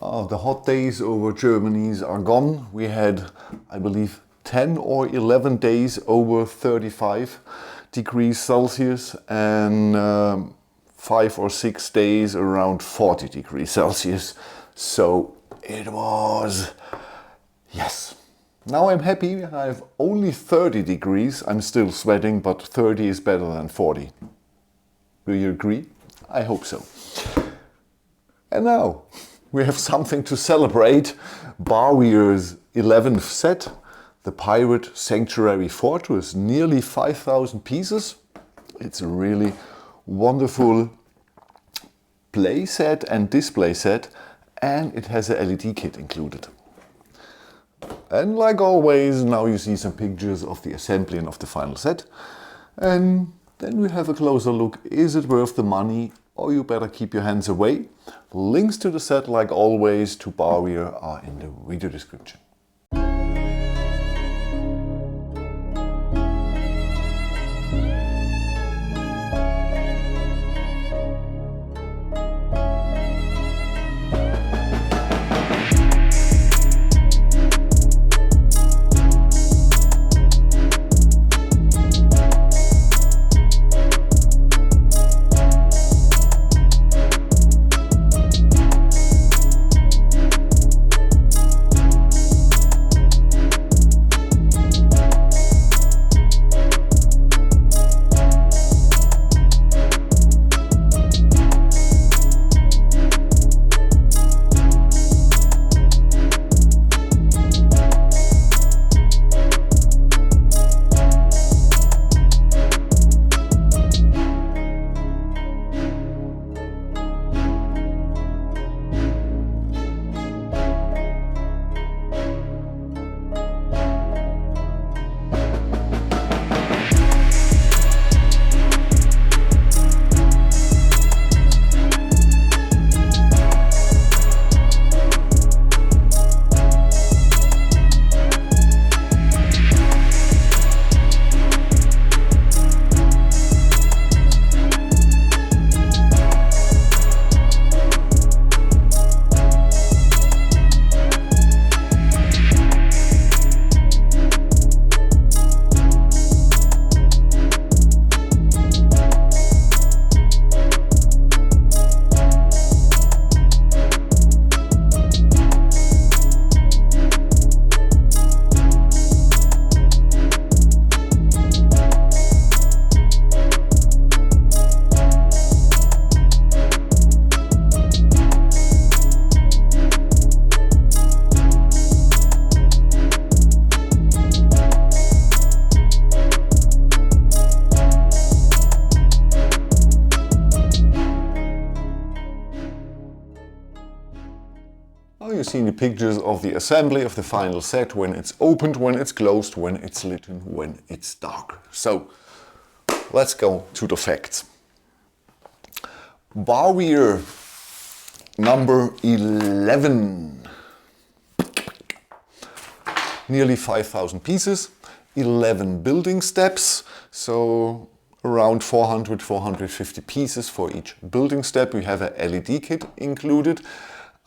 The hot days over Germany are gone. We had, I believe, 10 or 11 days over 35 degrees Celsius and 5 or 6 days around 40 degrees Celsius. So it was, yes. Now I'm happy. I have only 30 degrees. I'm still sweating, but 30 is better than 40. Do you agree? I hope so. And now we have something to celebrate. Barweer's 11th set, the Pirate Sanctuary Fortress, nearly 5,000 pieces. It's a really wonderful play set and display set, and it has a LED kit included. And like always, now you see some pictures of the assembly and of the final set. And then we have a closer look. Is it worth the money, or you better keep your hands away? Links to the set, like always, to Barweer are in the video description. You've seen the pictures of the assembly of the final set, when it's opened, when it's closed, when it's lit and when it's dark. So let's go to the facts. Barweer number 11. Nearly 5,000 pieces, 11 building steps, so around 400-450 pieces for each building step. We have a LED kit included.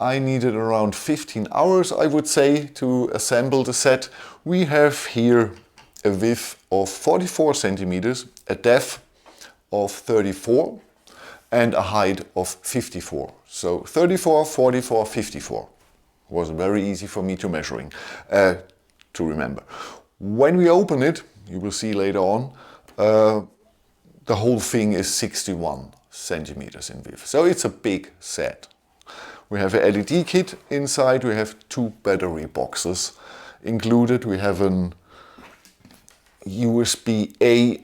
I needed around 15 hours, I would say, to assemble the set. We have here a width of 44 centimeters, a depth of 34 and a height of 54. So 34, 44, 54 was very easy for me to to remember. When we open it, you will see later on, the whole thing is 61 centimeters in width. So it's a big set. We have a LED kit inside, we have 2 battery boxes included. We have an USB-A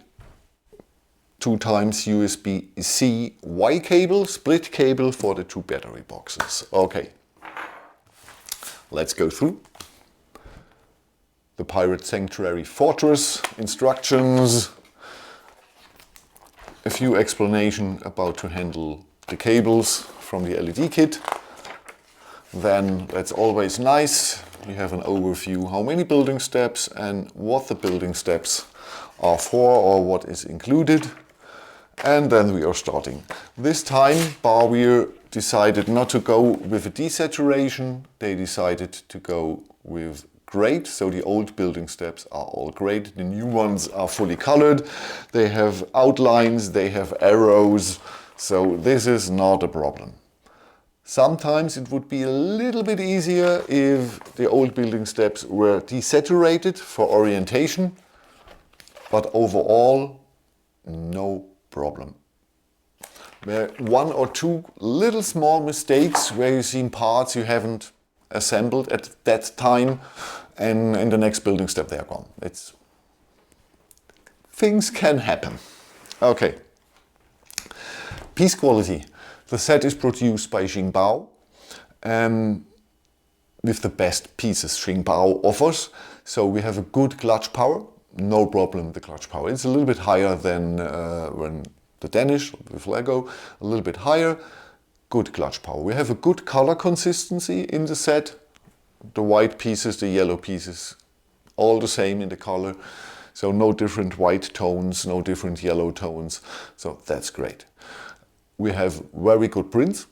2x USB-C Y cable, split cable for the 2 battery boxes. Okay, let's go through. The Pirate Sanctuary Fortress instructions, a few explanations about to handle the cables from the LED kit. Then that's always nice. You have an overview how many building steps and what the building steps are for or what is included. And then we are starting. This time Barweer decided not to go with a desaturation. They decided to go with grade. So the old building steps are all grade. The new ones are fully colored. They have outlines, they have arrows. So this is not a problem. Sometimes it would be a little bit easier if the old building steps were desaturated for orientation. But overall, no problem. There are one or two little small mistakes where you've seen parts you haven't assembled at that time, and in the next building step they are gone. Things can happen. Okay. Piece quality. The set is produced by Xingbao with the best pieces Xingbao offers. So we have a good clutch power. No problem with the clutch power. It's a little bit higher than when the Danish with Lego, a little bit higher. Good clutch power. We have a good color consistency in the set. The white pieces, the yellow pieces, all the same in the color. So no different white tones, no different yellow tones. So that's great. We have very good prints.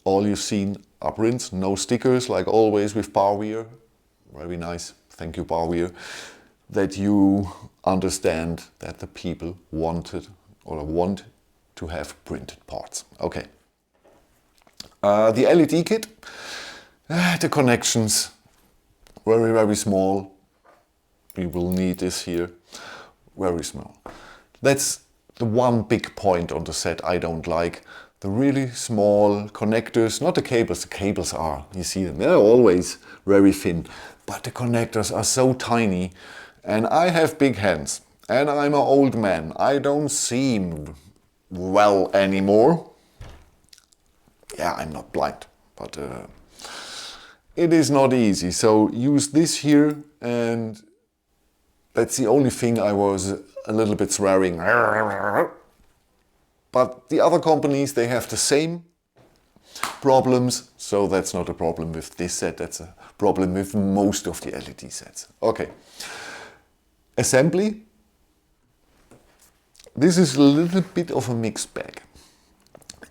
All you've seen are prints, no stickers like always with Barweer. Very nice. Thank you, Barweer. That you understand that the people wanted or want to have printed parts. Okay. The LED kit, the connections, very, very small. We will need this here, very small. That's the one big point on the set I don't like. The really small connectors, not the cables. The cables are, you see them, they're always very thin. But the connectors are so tiny. And I have big hands. And I'm an old man. I don't seem well anymore. Yeah, I'm not blind. But it is not easy. So use this here. And that's the only thing I was a little bit swearing. But the other companies, they have the same problems. So that's not a problem with this set. That's a problem with most of the LED sets. Okay. Assembly. This is a little bit of a mixed bag.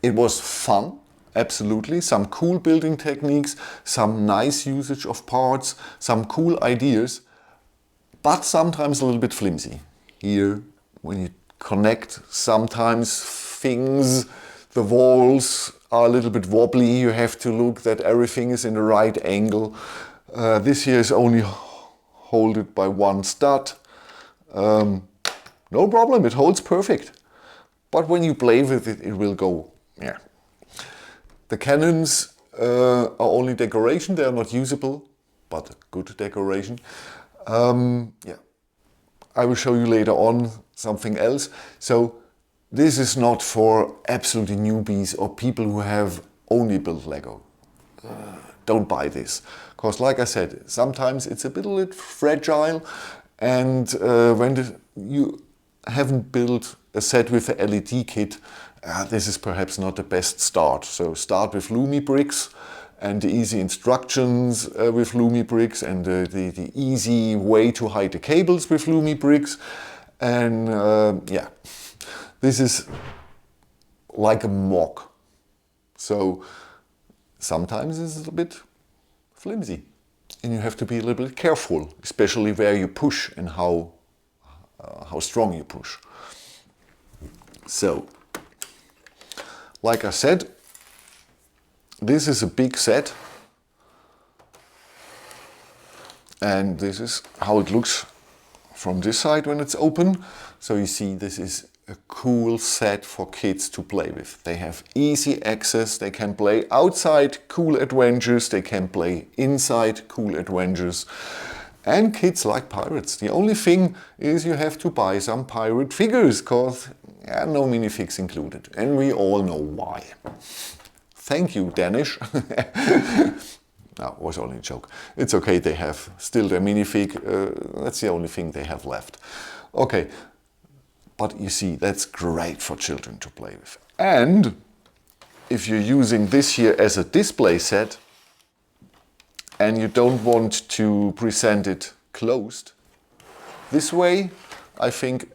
It was fun, absolutely. Some cool building techniques, some nice usage of parts, some cool ideas, but sometimes a little bit flimsy. Here, when you connect, sometimes things, the walls are a little bit wobbly. You have to look that everything is in the right angle. This here is only holded by one stud. No problem, it holds perfect. But when you play with it, it will go, yeah. The cannons are only decoration, they are not usable, but good decoration. Yeah. I will show you later on something else. So this is not for absolutely newbies or people who have only built Lego. Don't buy this. Because like I said, sometimes it's a bit fragile. And when you haven't built a set with a LED kit, this is perhaps not the best start. So start with Lumi bricks and the easy instructions with Lumi bricks and the easy way to hide the cables with Lumi bricks. And yeah, this is like a mock. So sometimes it's a little bit flimsy. And you have to be a little bit careful, especially where you push and how strong you push. So, like I said, this is a big set. And this is how it looks from this side when it's open. So you see this is a cool set for kids to play with. They have easy access, they can play outside cool adventures, they can play inside cool adventures. And kids like pirates. The only thing is you have to buy some pirate figures, because no minifigs included. And we all know why. Thank you, Danish. No, it was only a joke. It's okay, they have still their minifig. That's the only thing they have left. Okay. But you see, that's great for children to play with. And if you're using this here as a display set and you don't want to present it closed, this way, I think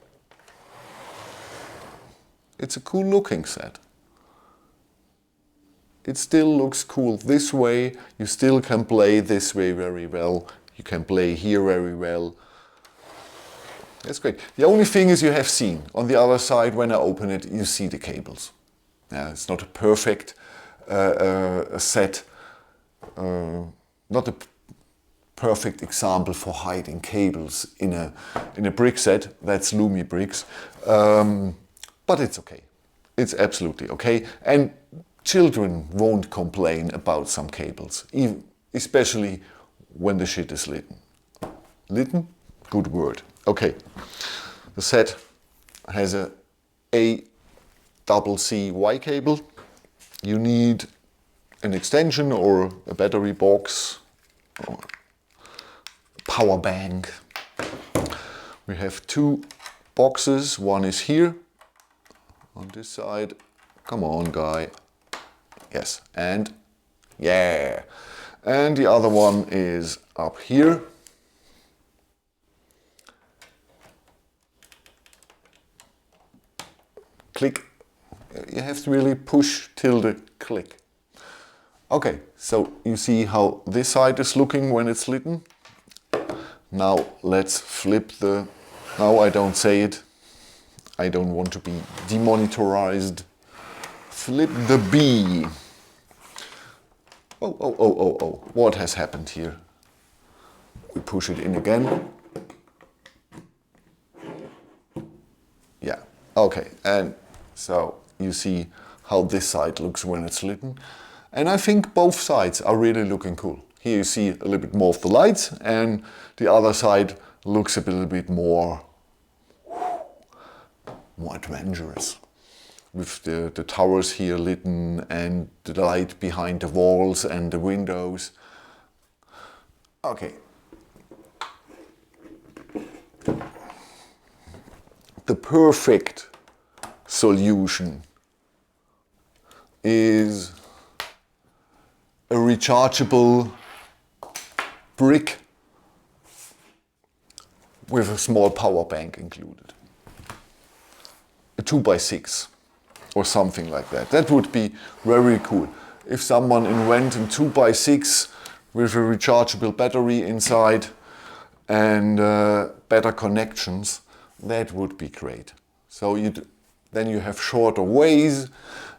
it's a cool looking set. it still looks cool this way. You still can play this way very well. You can play here very well. That's great. The only thing is you have seen on the other side when I open it, you see the cables. It's not a perfect set, not a perfect example for hiding cables in a brick set. That's Lumi bricks, but it's okay. It's absolutely okay, and children won't complain about some cables, especially when the shit is lit. Lit? Good word. Okay, the set has a ACCY cable. You need an extension or a battery box or a power bank. We have two boxes. One is here on this side. Come on, guy. Yes, and yeah. And the other one is up here. Click. You have to really push till the click. Okay, so you see how this side is looking when it's lit. Now let's flip the... Now I don't say it. I don't want to be demonetized. Flip the B. Oh. What has happened here? We push it in again. Yeah, okay. And so you see how this side looks when it's lit. And I think both sides are really looking cool. Here you see a little bit more of the lights, and the other side looks a little bit more adventurous. With the towers here lit and the light behind the walls and the windows. Okay. The perfect solution is a rechargeable brick with a small power bank included. A 2x6 or something like that. That would be very cool. If someone invent a 2x6 with a rechargeable battery inside and better connections, that would be great. So then you have shorter ways,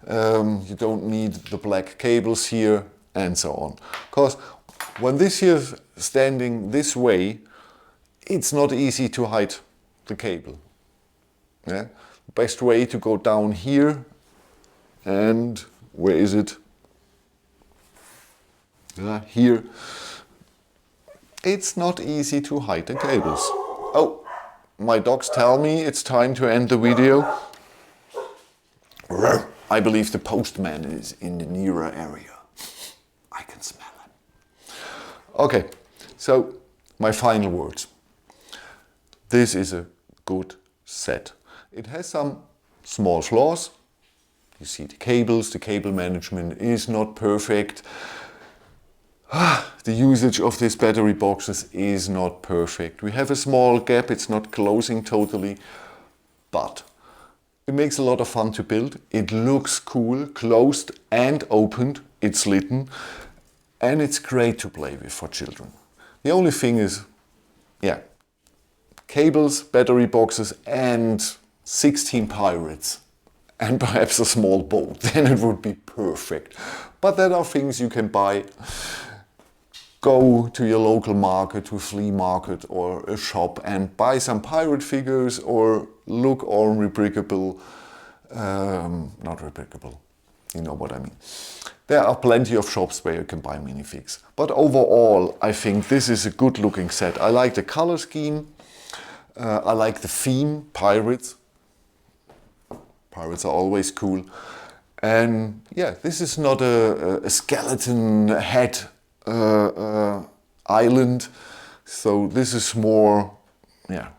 you don't need the black cables here and so on. Because when this here is standing this way, it's not easy to hide the cable. Yeah? Best way to go down here, and where is it? Here. It's not easy to hide the cables. Oh, my dogs tell me it's time to end the video. I believe the postman is in the nearer area. I can smell him. Okay, so my final words. This is a good set. It has some small flaws. You see the cables, the cable management is not perfect. The usage of these battery boxes is not perfect. We have a small gap, it's not closing totally, but it makes a lot of fun to build. It looks cool, closed and opened, it's lit, and it's great to play with for children. The only thing is, yeah, cables, battery boxes and 16 pirates and perhaps a small boat, then it would be perfect. But there are things you can buy. Go to your local market, to a flea market or a shop and buy some pirate figures or look on Rebrickable, not Rebrickable, you know what I mean. There are plenty of shops where you can buy minifigs. But overall, I think this is a good looking set. I like the color scheme, I like the theme, pirates. Pirates are always cool. And yeah, this is not a skeleton head island. So this is more, yeah,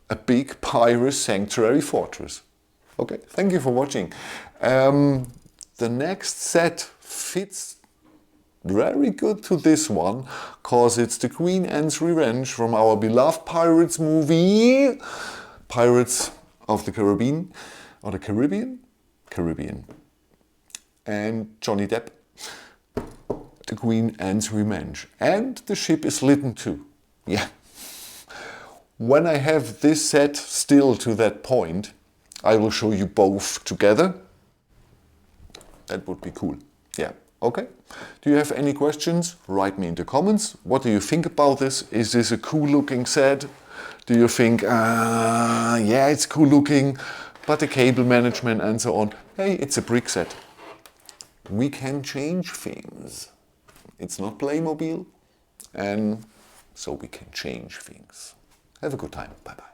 a big pirate sanctuary fortress. Okay, thank you for watching. The next set fits very good to this one, cause it's the Queen Anne's Revenge from our beloved Pirates movie, Pirates of the Caribbean, or the Caribbean? Caribbean. And Johnny Depp. Queen ends revenge. And the ship is lit too. Yeah. When I have this set still to that point, I will show you both together. That would be cool. Yeah, okay. Do you have any questions? Write me in the comments. What do you think about this? Is this a cool looking set? Do you think, yeah, it's cool looking, but the cable management and so on. Hey, it's a brick set. We can change things. It's not Playmobil, and so we can change things. Have a good time. Bye-bye.